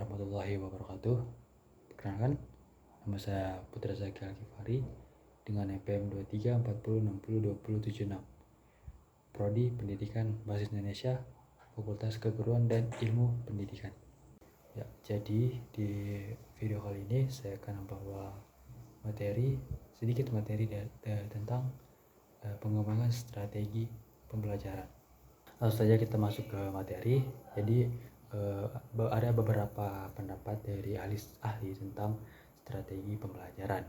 warahmatullahi wabarakatuh. Perkenalkan, nama saya Putra Zaki Al-Kifari dengan NPM 2340602076. Prodi Pendidikan Bahasa Indonesia, Fakultas Keguruan dan Ilmu Pendidikan. Ya, jadi di video kali ini saya akan membawa sedikit materi tentang pengembangan strategi pembelajaran. Langsung saja kita masuk ke materi. Jadi ada beberapa pendapat dari ahli tentang strategi pembelajaran.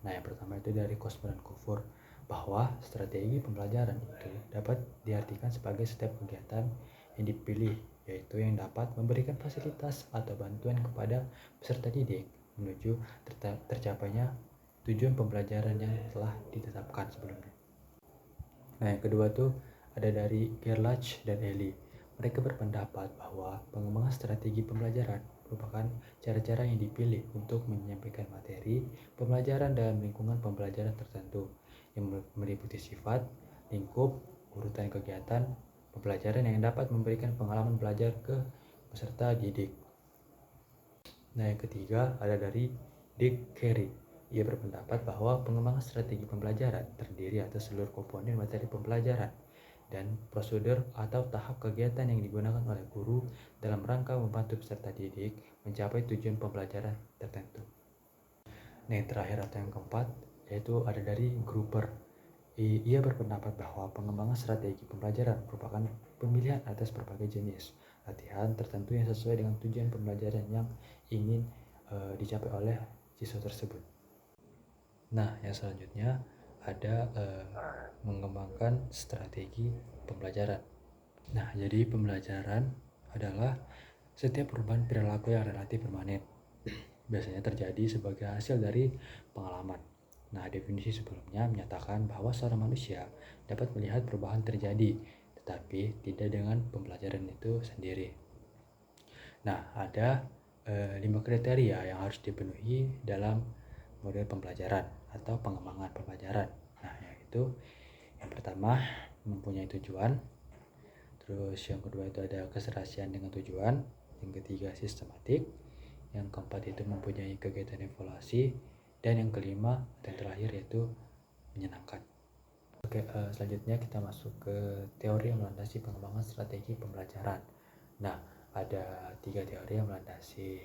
Nah, yang pertama itu dari Kosmo dan Kufur, bahwa strategi pembelajaran itu dapat diartikan sebagai setiap kegiatan yang dipilih, yaitu yang dapat memberikan fasilitas atau bantuan kepada peserta didik menuju tercapainya tujuan pembelajaran yang telah ditetapkan sebelumnya. Nah, yang kedua tuh ada dari Gerlach dan Eli. Mereka berpendapat bahwa pengembangan strategi pembelajaran merupakan cara-cara yang dipilih untuk menyampaikan materi pembelajaran dalam lingkungan pembelajaran tertentu yang meliputi sifat, lingkup, urutan kegiatan pembelajaran yang dapat memberikan pengalaman belajar ke peserta didik. Nah, yang ketiga ada dari Dick Carey. Ia berpendapat bahwa pengembangan strategi pembelajaran terdiri atas seluruh komponen materi pembelajaran dan prosedur atau tahap kegiatan yang digunakan oleh guru dalam rangka membantu peserta didik mencapai tujuan pembelajaran tertentu. Nah, yang terakhir atau yang keempat yaitu ada dari Gruber. Ia berpendapat bahwa pengembangan strategi pembelajaran merupakan pemilihan atas berbagai jenis latihan tertentu yang sesuai dengan tujuan pembelajaran yang ingin dicapai oleh siswa tersebut. Nah, yang selanjutnya ada mengembangkan strategi pembelajaran. Nah, jadi pembelajaran adalah setiap perubahan perilaku yang relatif permanen. Biasanya terjadi sebagai hasil dari pengalaman. Nah, definisi sebelumnya menyatakan bahwa seorang manusia dapat melihat perubahan terjadi, tetapi tidak dengan pembelajaran itu sendiri. Nah, ada 5 kriteria yang harus dipenuhi dalam model pembelajaran atau pengembangan pembelajaran. Nah, yaitu yang pertama mempunyai tujuan, terus yang kedua itu ada keserasian dengan tujuan, yang ketiga sistematik, yang keempat itu mempunyai kegiatan evaluasi, dan yang kelima dan terakhir yaitu menyenangkan. Oke, selanjutnya kita masuk ke teori yang melandasi pengembangan strategi pembelajaran. Nah, ada 3 teori yang melandasi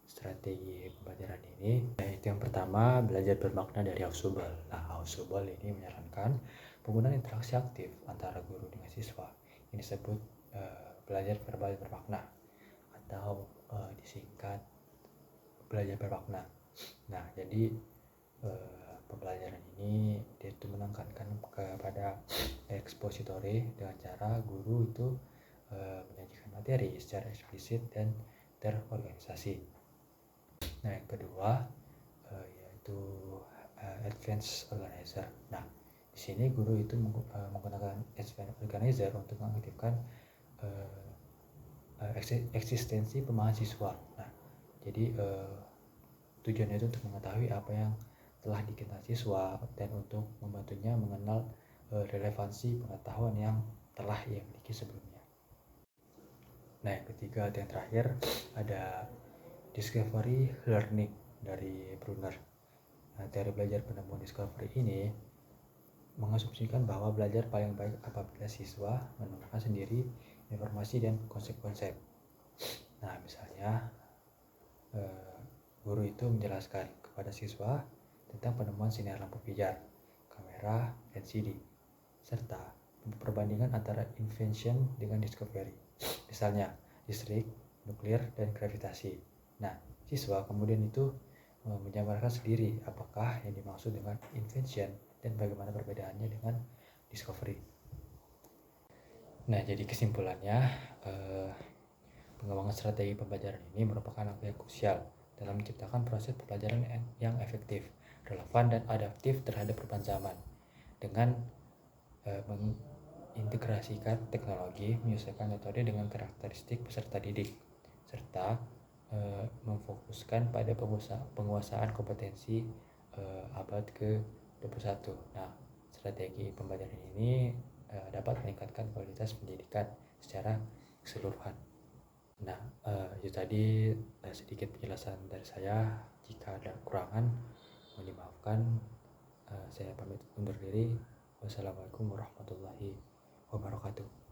strategi pembelajaran ini, yaitu yang pertama belajar bermakna dari Ausubel. Nah, Ausubel ini menyarankan penggunaan interaksi aktif antara guru dengan siswa yang disebut belajar verbal bermakna atau disingkat belajar bermakna. Nah, jadi pembelajaran ini dia itu menekankan kepada ekspositore dengan cara guru itu menyajikan materi secara eksplisit dan terorganisasi. Nah, yang kedua yaitu advanced organizer. Nah, di sini guru itu menggunakan advanced organizer untuk mengaktifkan eksistensi pemahaman siswa. Nah, jadi tujuannya itu untuk mengetahui apa yang telah dikenal siswa dan untuk membantunya mengenal relevansi pengetahuan yang telah ia miliki sebelumnya. Nah, yang ketiga atau yang terakhir ada discovery learning dari Brunner. Nah, teori belajar penemuan discovery ini mengasumsikan bahwa belajar paling baik apabila siswa menemukan sendiri informasi dan konsep-konsep. Nah, misalnya guru itu menjelaskan kepada siswa tentang penemuan sinar lampu pijar, kamera LCD, serta perbandingan antara invention dengan discovery, misalnya listrik, nuklir, dan gravitasi. Nah, siswa kemudian itu menjabarkan sendiri apakah yang dimaksud dengan invention dan bagaimana perbedaannya dengan discovery. Nah, jadi kesimpulannya pengembangan strategi pembelajaran ini merupakan langkah yang krusial dalam menciptakan proses pembelajaran yang efektif, relevan, dan adaptif terhadap perubahan zaman dengan mengintegrasikan teknologi, menyesuaikan metode dengan karakteristik peserta didik, serta memfokuskan pada penguasaan kompetensi abad ke-21. Nah, strategi pembelajaran ini dapat meningkatkan kualitas pendidikan secara keseluruhan. Nah, itu tadi sedikit penjelasan dari saya. Jika ada kekurangan, mohon dimaafkan. Saya pamit undur diri. Wassalamualaikum warahmatullahi wabarakatuh.